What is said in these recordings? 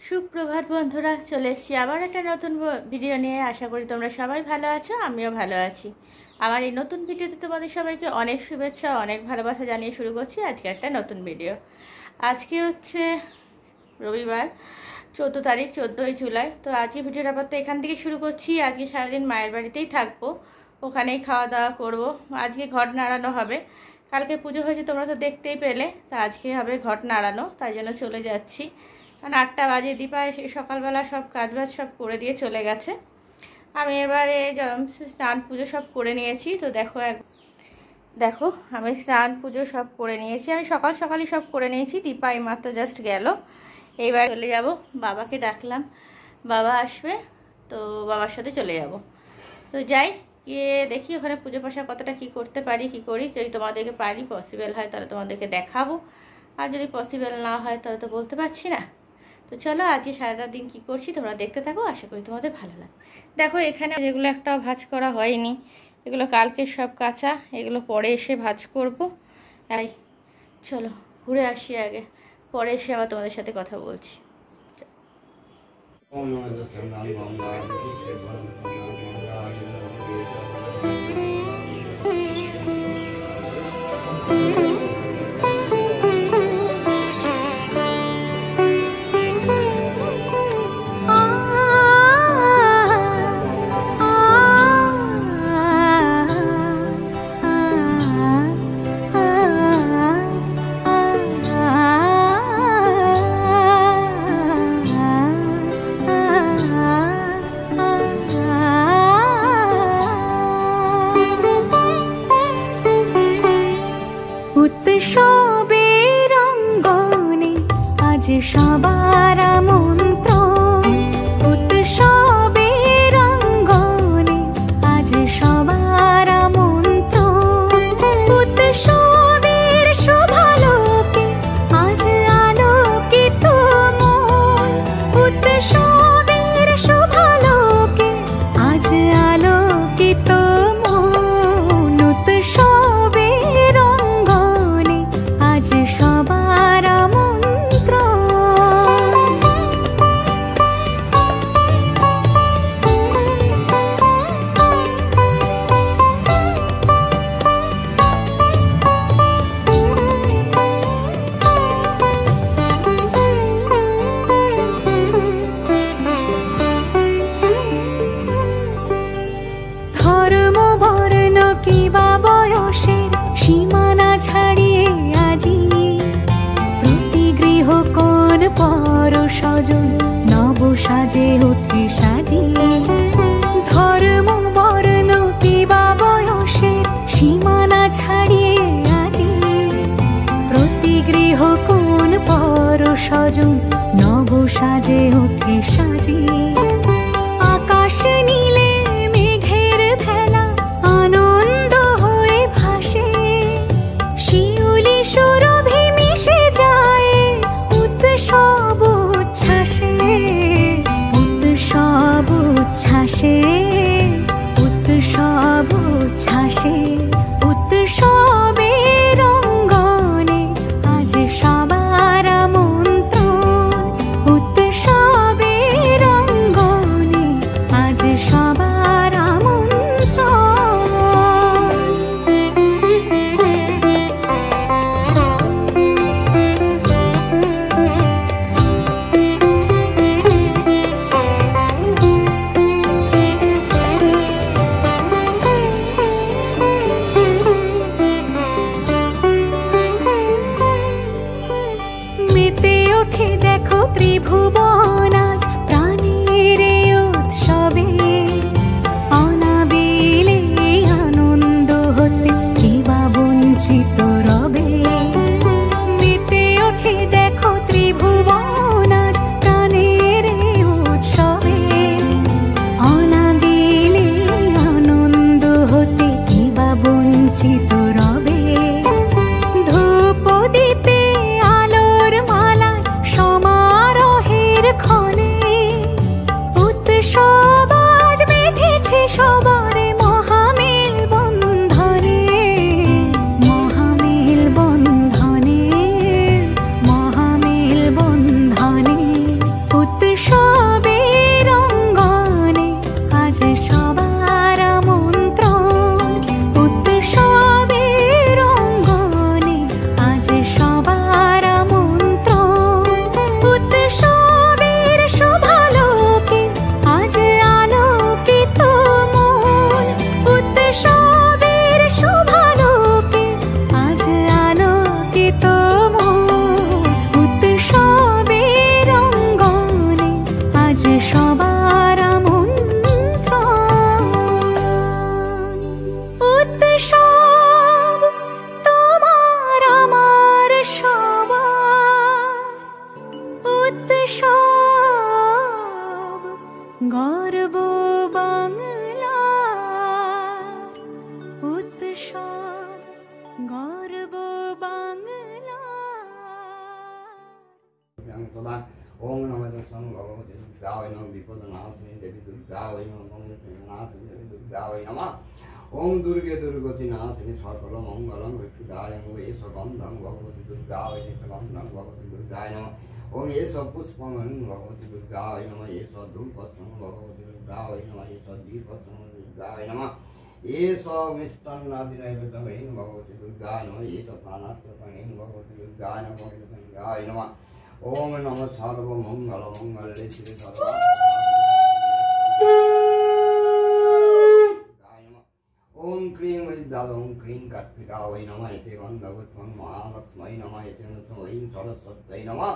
সুপ্রভাত বন্ধুরা, চলে এসেছি আবার একটা নতুন ভিডিও নিয়ে। আশা করি তোমরা সবাই ভালো আছো, আমিও ভালো আছি। আমার এই নতুন ভিডিওতে তোমাদের সবাইকে অনেক শুভেচ্ছা, অনেক ভালোবাসা জানিয়ে শুরু করছি আজকে একটা নতুন ভিডিও। আজকে হচ্ছে রবিবার, 14 তারিখ, 14ই জুলাই। তো আজকে ভিডিওটা আপাতত এখান থেকে শুরু করছি। আজকে সারাদিন মায়ের বাড়িতেই থাকবো, ওখানেই খাওয়া দাওয়া করবো। আজকে ঘট নাড়ানো হবে, কালকে পুজো হয়েছে তোমরা তো দেখতেই পেলে। তা আজকে হবে ঘট নাড়ানো, তাই জন্য চলে যাচ্ছি। কারণ 8টা বাজে, দীপা এসে সকালবেলা সব কাজবাজ সব করে দিয়ে চলে গেছে। আমি এবারে স্নান পুজো সব করে নিয়েছি। তো দেখো আমি স্নান পুজো সব করে নিয়েছি, আমি সকাল সকালই সব করে নিয়েছি। দীপা এই মাত্র জাস্ট গেল। এইবার চলে যাব, বাবাকে ডাকলাম, বাবা আসবে, তো বাবার সাথে চলে যাব। তো যাই, গিয়ে দেখি ওখানে পুজো পাশা কতটা কি করতে পারি, কি করি। যদি তোমাদেরকে পারি, পসিবল হয় তাহলে তোমাদেরকে দেখাবো, আর যদি পসিবল না হয় তাহলে তো বলতে পারছি না। তো চলো আজকে সারাটা দিন কি করছি তোমরা দেখতে থাকো, আশা করি তোমাদের ভালো লাগবে। দেখো এখানে যেগুলো একটা ভাজ করা হয়নি, এগুলো কালকে সব কাঁচা, এগুলো পরে এসে ভাজ করব। তাই চলো ঘুরে আসি আগে, পরে এসে আবার তোমাদের সাথে কথা বলছি। উৎসবের অঙ্গনে আজ সবার আমন্ত্রণ, উৎসবের অঙ্গনে আজ সবার আমন্ত্রণ। উৎসবের শোভালোকে আজ আলোকিত মন, উৎসবের শোভালোকে আজ আলোকিত মন। উৎসবের অঙ্গনে আজ সবার আমন্ত্রণ। ধর্ম বর্ণ কিবা বয়সের সীমানা ছাড়িয়ে আজি প্রতি গৃহ কোন পর স্বজন নব সাজে ওঠে সাজিয়ে। ধর্ম বর্ণ কিবা বয়সের সীমানা ছাড়িয়ে আজি প্রতি গৃহ কোন পর স্বজন নব সাজে ওঠে সাজিয়ে। আকাশ নীলে মেঘের ভেলা আনন্দ হয়ে ভাসে, শিউলি সুরভি মিশে যায় উৎসব উচ্ছ্বাসে, উৎসব উচ্ছ্বাসে, উৎসব উচ্ছ্বাসে। উৎসবের অঙ্গনে আজ সবার আমন্ত্রণ, উৎসবের অঙ্গনে আজ সবার আমন্ত্রণ। মেতে ওঠে দেখো ত্রিভুবন আজ প্রাণের এই উৎসবে, অনাবিলে আনন্দ হতে কিবা বঞ্চিত রবে। মেতে ওঠে দেখো ত্রিভুবন আজ প্রাণের এই উৎসবে, অনাবিলে আনন্দ হতে কিবা বঞ্চিত রবে। ধূপ দীপে আলোর মালা সমারোহে তদা ওং নমঃ তস্मै ভগবতে দুর্গায় নমঃ বিপদনাশিনী দেবী দুর্গায় নমঃ নাশিনী দেবী দুর্গায় নমঃ ওং দুর্গে দুর্গতি নাশিনী সকল মঙ্গলং বিশুদ্ধায় নমঃ এষ গন্ধং ভগবতী দুর্গায় এষ গন্ধং ভগবতী দুর্গায় নমঃ ওং এষ পুষ্পং ভগবতী দুর্গায় নমঃ এষ ধূপস্যং ভগবতী দুর্গায় নমঃ এষ দীপস্যং দুর্গায় নমঃ एष मिष्टान्नादिनैवेद्यं भगवती दुर्गाय नमः एष प्राणात्मकं भगवती दुर्गाय नमः दुर्गाय नमः ओम नमः सर्वमङ्गलमङ्गले श्री सर्वाय नमः ओम क्रीं विद्याद ओम क्रीं कार्तिकाय नमः इति गन्धपुष्पं महालक्ष्मै नमः इति वै सरस्वत्यै नमः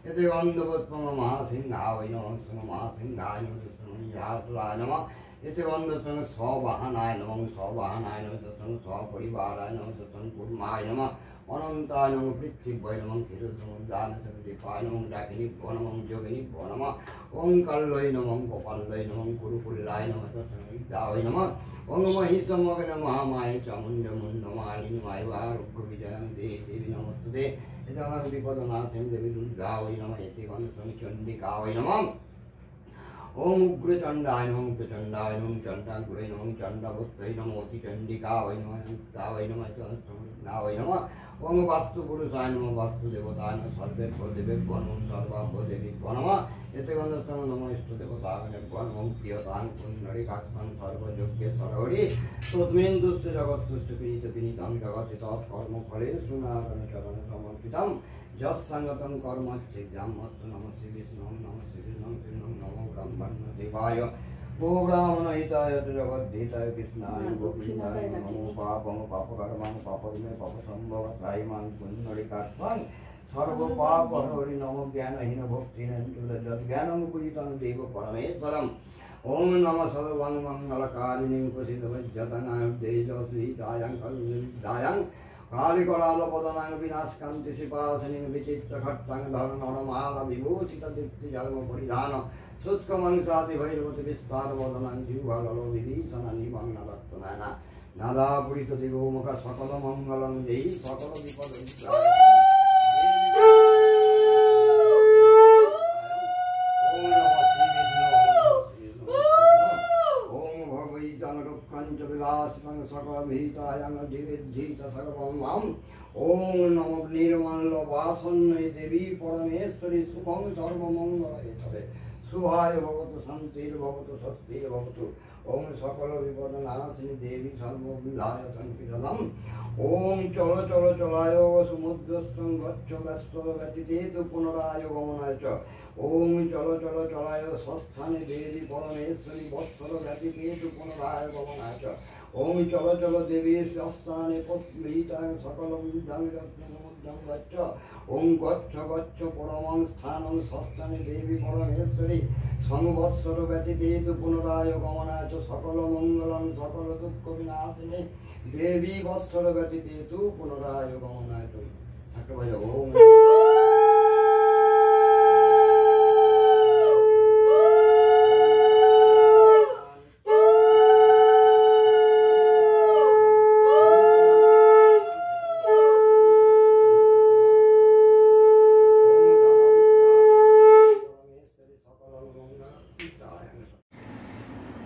इति गन्धपुष्पं महासिंहाय नमः महासिंहाय नमः नमः इति गन्धपुष्पं स्ववाहनाय नमः स्ववाहनाय नमः तस्मै स्वपरिवाराय नमः तस्मै कुर्माय नमः अनन्ताय नमः पृथ्वीभ्यै नमः क्षीरसमुद्रानसन्दीपाय नमः डाकिनीभ्यो नमः योगिनीभ्यो नमः ओं कल्लै नमः गोपाल्लै नमः गुरुकुल्लाय नमः तस्मै विद्याय नमः ओं महिषमगन महामाये चामुण्डमुण्डमालिनी मायवारुग्रविजयं देवी नमस्ते इति विपदनाथं देवी दुर्गायै नमः इति गन्धपुष्पं चण्डिकायै नमः ओम उग्रचंडाय नमः उग्रचंडाय नमः चंडाग्रे नमः चंडाभुत्रै नमः अतिचंडिकाय नमः मुक्ताय नमः चंडाय नमः ओम वास्तुपुरुषाय नमः वास्तुदेवताय नमः सर्वेभ्यो देवेभ्यो नमः सर्वाभ्यो देवीभ्यो नमः एते गन्धस्तं नमः इष्टदेवताय नमः प्रियतां पुण्डरीकाक्षं सर्वयोग्ये सर्वरि तस्मिन् दुष्टे जगत्तुष्टे विनीतं जगति तत्कर्म फलेषु नारायणचरण समर्पितं यत्सङ्गतं कर्म चिद्यामस्तु नमः श्री विष्णु नमः श्री विष्णु नमो ब्रह्मण्यदेवाय गो ब्राह्मणहिताय जगद्धिताय कृष्णाय गोविन्दाय नमो पापं पापकर्मं पापमे पापसम्भवत्रायमां पुण्डरीकाक्षं सर्वपापहरि नमो ज्ञानहीन भक्तिहीन ज्ञानं पूजितं देव परमेश्वरम् ओम नमः सर्वमङ्गलकारिणीं प्रसिद्धवज्जतनां तेजस्वितायां करुणितायां कालिकरालपदनां विनाशकान्ति शिपासनीं विचित्रखट्टां धरणमाला विभूषितदीप्तिजन्मपरिधान शुष्कमंसाति भैरवति विस्तारवदनां जिह्वाललोनिधीशनानिमग्नरक्तनयना नादापुरितदिगोमुख सकलमङ्गलं देहि सकलविपदविद्याय सकलभीतायां जीवित सर्वम् ओम नमो निर्मलवासन्यै देवी परमेश्वरी सुखं सर्वमङ्गलहेतवे शुभाय भवतु शान्तिर्भवतु स्वस्तिर्भवतु ओम सकल विपदनाशिनी देवी सर्वविधाय संकीर्तनम् ओम चल चल चलाय समुद्रस्थं गच्छ व्यस्तर व्यतितेतु पुनराय गमनाय च ओम चल चल चलाय स्वस्थाने देवी परमेश्वरी वत्सर व्यतितेतु पुनराय गमनाय च ओम चल चल देवी स्वस्थाने पुष्पिताय सकलं समुद्रं गच्छ ओम गच्छ गच्छ परमं स्थानं स्वस्थाने देवी परमेश्वरी संवत्सर व्यतितेतु पुनराय गमनाय च सकल मंगलं सकल दुःख विनाशिनी देवी वत्सर व्यतितेतु पुनराय गमनाय च ओम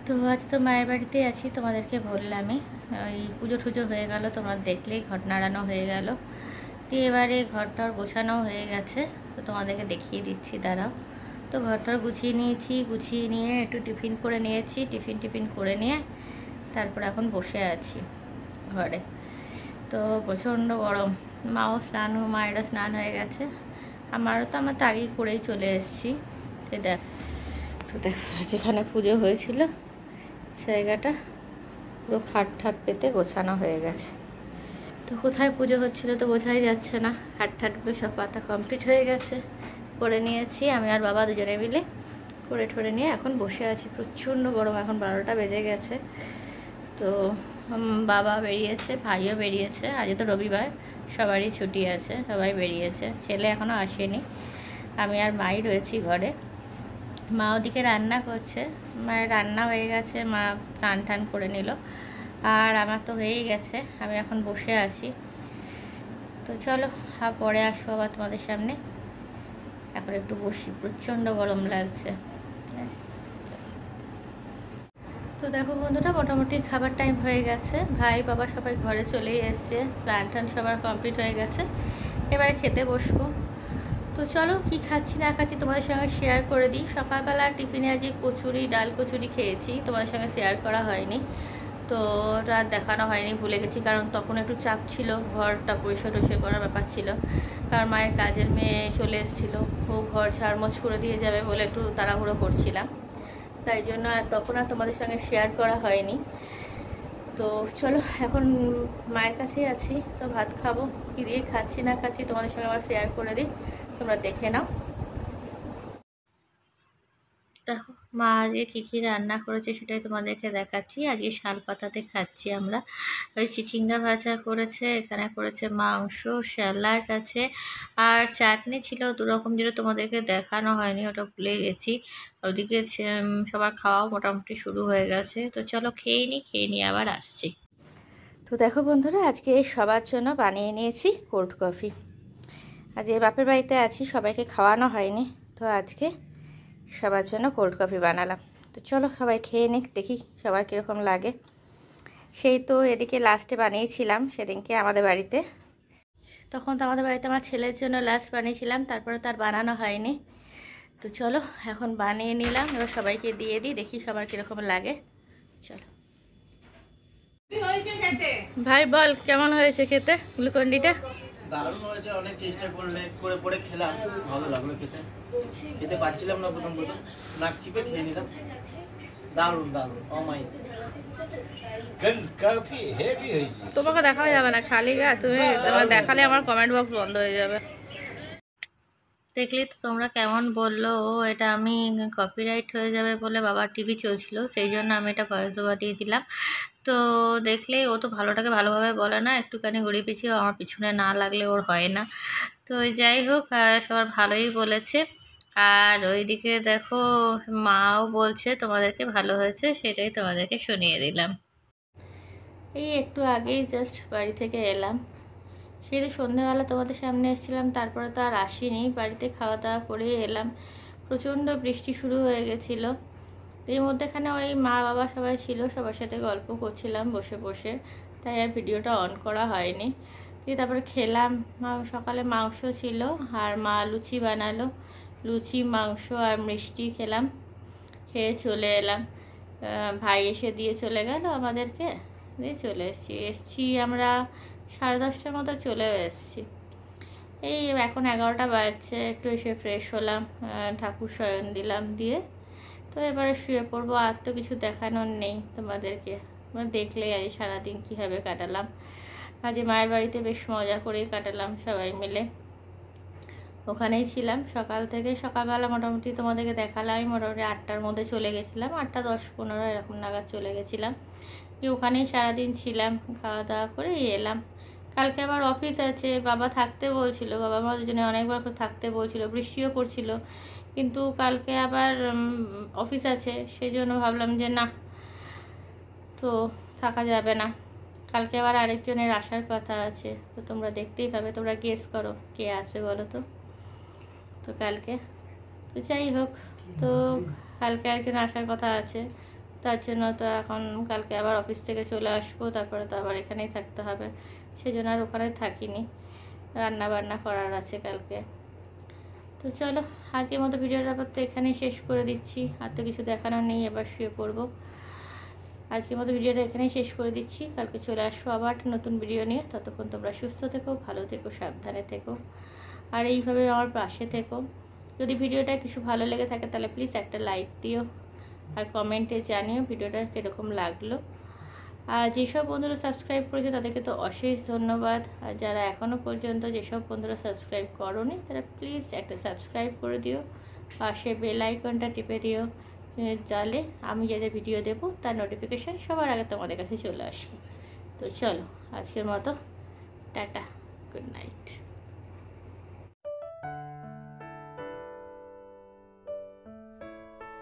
তো আজ তো মায়ের বাড়িতেই আছি, তোমাদেরকে বললামই। ওই পুজো টুজো হয়ে গেল, তোমরা দেখলেই ঘট নাড়ানো হয়ে গেল। তো এবারে ঘরটার গোছানো হয়ে গেছে, তো তোমাদেরকে দেখিয়ে দিচ্ছি, দাঁড়াও। তো ঘরটার গুছিয়ে নিয়েছি, গুছিয়ে নিয়ে একটু টিফিন করে নিয়েছি, টিফিন করে নিয়ে তারপর এখন বসে আছি ঘরে। তো প্রচণ্ড গরম, মায়েরও স্নান হয়ে গেছে, আমার তো আগেই করেই চলে এসেছি। তো দেখো যেখানে পুজো হয়েছিল জায়গাটা পুরো খাট ঠাট পেতে গোছানো হয়ে গেছে। তো কোথায় পুজো হচ্ছিল তো বোঝাই যাচ্ছে না, খাট ঠাটগুলো সব পাতা কমপ্লিট হয়ে গেছে, করে নিয়েছি আমি আর বাবা দুজনে মিলে, করে ঠরে নিয়ে এখন বসে আছি। প্রচণ্ড গরম, এখন 12টা বেজে গেছে। তো বাবা বেরিয়েছে, ভাইও বেরিয়েছে, আজ তো রবিবার, সবারই ছুটি আছে, সবাই বেরিয়েছে, ছেলে এখনও আসেনি, আমি আর মাই রয়েছি ঘরে। মা ওদিকে রান্না করছে, মায়ের রান্না হয়ে গেছে, মা টান টান করে নিল, আর আমার তো হয়েই গেছে, আমি এখন বসে আছি। তো চলো পরে আসবো আবার তোমাদের সামনে, এখন তারপরে একটু বসি, প্রচণ্ড গরম লাগছে। ঠিক আছে, তো দেখো বন্ধুরা, মোটামুটি খাবার টাইম হয়ে গেছে। ভাই বাবা সবাই ঘরে চলেই এসছে, স্নান টান সবার কমপ্লিট হয়ে গেছে। এবারে খেতে বসবো। তো চলো কি খাচ্ছি না খাচ্ছি তোমাদের সঙ্গে শেয়ার করে দিই। সকালবেলা টিফিনে আজকে কচুরি, ডাল কচুরি খেয়েছি, তোমাদের সঙ্গে শেয়ার করা হয়নি। তো রাত দেখানো হয়নি, ভুলে গেছি, কারণ তখন একটু চাপ ছিল, ঘরটা পরিষ্কার টরিষ্কার করার ব্যাপার ছিল। কারণ মায়ের কাজের মেয়ে চলে এসেছিলো, ও ঘর ঝাড়মোছ করে দিয়ে যাবে বলে একটু তাড়াহুড়ো করছিলাম, তাই জন্য আর তখন আর তোমাদের সঙ্গে শেয়ার করা হয়নি। তো চলো এখন মায়ের কাছেই আছি, তো ভাত খাবো। কী দিয়ে খাচ্ছি না খাচ্ছি তোমাদের সঙ্গে আবার শেয়ার করে দিই, তোমরা দেখে নাও। দেখো মা আজকে কী কী রান্না করেছে সেটাই তোমাদেরকে দেখাচ্ছি। আজকে শাল পাতাতে খাচ্ছি আমরা। ওই চিচিঙ্গা ভাজা করেছে, এখানে করেছে মাংস, স্যালাড আছে, আর চাটনি ছিল দুরকম, যেটা তোমাদেরকে দেখানো হয়নি, ওটা ভুলে গেছি। ওদিকে সবার খাওয়া মোটামুটি শুরু হয়ে গেছে। তো চলো খেয়ে নিই আবার আসছি। তো দেখো বন্ধুরা, আজকে সবার জন্য বানিয়ে নিয়েছি কোল্ড কফি। আজকে বাপের বাড়িতে আছি, সবাইকে খাওয়ানো হয়নি, তো আজকে সবার জন্য কোল্ড কফি বানালাম। তো চলো সবাই খেয়ে নিক, দেখি সবার কীরকম লাগে। সেই তো এদিকে লাস্টে বানিয়েছিলাম সেদিনকে আমাদের বাড়িতে, তখন তো আমাদের বাড়িতে আমার ছেলের জন্য লাস্ট বানিয়েছিলাম, তারপরে তার বানানো হয়নি। তো চলো এখন বানিয়ে নিলাম, এবার সবাইকে দিয়ে দিই, দেখি সবার কীরকম লাগে। চলো ভাই বল কেমন হয়েছে খেতে গ্লুকন্ডিটা? দারুণ হয়েছে, অনেক চেষ্টা করে খেলাম, ভালো লাগলো খেতে পারছিলাম না প্রথম নাক চিপে খেয়ে নিলাম। দারুণ অমাই তোমাকে দেখা যাবে না, খালি গা তুমি তোমার দেখালে আমার কমেন্ট বক্স বন্ধ হয়ে যাবে। দেখলি তো তোমরা কেমন বললো, ও এটা আমি কপিরাইট হয়ে যাবে বলে বাবার টিভি চলছিল, সেই জন্য আমি এটা ভয়েস ওভার দিয়ে দিলাম। তো দেখলেই ও তো ভালোটাকে ভালোভাবে বলে না, একটুখানি ঘুরিয়ে পিছিয়ে আমার পিছনে না লাগলে ওর হয় না। তো যাই হোক, সবার ভালোই বলেছে। আর ওইদিকে দেখো মাও বলছে তোমাদেরকে ভালো হয়েছে, সেটাই তোমাদেরকে শুনিয়ে দিলাম। এই একটু আগেই জাস্ট বাড়ি থেকে এলাম, সেই তো সন্ধ্যেবেলা তোমাদের সামনে এসেছিলাম, তারপরে তো আর আসিনি, বাড়িতে খাওয়া দাওয়া করে এলাম। প্রচণ্ড বৃষ্টি শুরু হয়ে গেছিলো, এর মধ্যেখানে ওই মা বাবা সবাই ছিল, সবার সাথে গল্প করছিলাম বসে বসে, তাই আর ভিডিওটা অন করা হয়নি। দিয়ে তারপরে খেলাম, সকালে মাংস ছিল আর মা লুচি বানালো, লুচি মাংস আর মিষ্টি খেলাম, খেয়ে চলে এলাম। ভাই এসে দিয়ে চলে গেল আমাদেরকে, দিয়ে চলে এসছি আমরা 10:30টার মতো চলে এসেছি। এই এখন 11টা বাজছে, একটু এসে ফ্রেশ হলাম, ঠাকুর শয়ন দিলাম, দিয়ে তো এবারে শুয়ে পড়বো। আর তো কিছু দেখানোর নেই তোমাদেরকে, দেখলেই আজ সারাদিন কীভাবে কাটালাম। আজকে মায়ের বাড়িতে বেশ মজা করেই কাটালাম সবাই মিলে, ওখানেই ছিলাম সকাল থেকে। সকালবেলা মোটামুটি তোমাদেরকে দেখালাম, আমি মোটামুটি 8টার মধ্যে চলে গেছিলাম, 8টা 10-15 এরকম নাগাদ চলে গেছিলাম, ওখানেই সারাদিন ছিলাম, খাওয়া দাওয়া করে এলাম। কালকে আবার অফিস আছে, বাবা থাকতে বলছিল, বাবা মা দুজনে অনেকবার করে থাকতে বলছিল, বৃষ্টিও পড়ছিল, কিন্তু কালকে আবার অফিস আছে, সেই জন্য ভাবলাম যে না, তো থাকা যাবে না। কালকে আবার আরেকজনের আসার কথা আছে, তো তোমরা দেখতেই পাবে, তোমরা গেস করো কে আসবে বলো তো। তো কালকে তো যাই হোক, তো কালকে একজন আসার কথা আছে, তার জন্য তো এখন কালকে আবার অফিস থেকে চলে আসবো, তারপরে তো আবার এখানেই থাকতে হবে, সেই জন্য আর ওখানে থাকিনি, রান্না বান্না করার আছে কালকে। তো চলো আজকের মতো ভিডিওটা তো এখানেই শেষ করে দিচ্ছি, আর তো কিছু দেখানোর নেই, এবার শুয়ে পড়বো। আজকের মতো ভিডিওটা এখানেই শেষ করে দিচ্ছি, কালকে চলে আসবো আবার নতুন ভিডিও নিয়ে। ততক্ষণ তোমরা সুস্থ থেকো, ভালো থেকো, সাবধানে থেকো, আর এইভাবে আমার পাশে থেকো। যদি ভিডিওটা কিছু ভালো লেগে থাকে তাহলে প্লিজ একটা লাইক দিও, আর কমেন্টে জানিও ভিডিওটা কীরকম লাগলো। আর যেসব বন্ধুরা সাবস্ক্রাইব করেছে তাদেরকে তো অশেষ ধন্যবাদ, আর যারা এখনও পর্যন্ত যেসব বন্ধুরা সাবস্ক্রাইব করোনি তারা প্লিজ একটা সাবস্ক্রাইব করে দিও, পাশে বেল আইকনটা টিপে দিও, তাহলে আমি যাদের ভিডিও দেবো তার নোটিফিকেশান সবার আগে তোমাদের কাছে চলে আসবে। তো চলো আজকের মতো টাটা, গুড নাইট।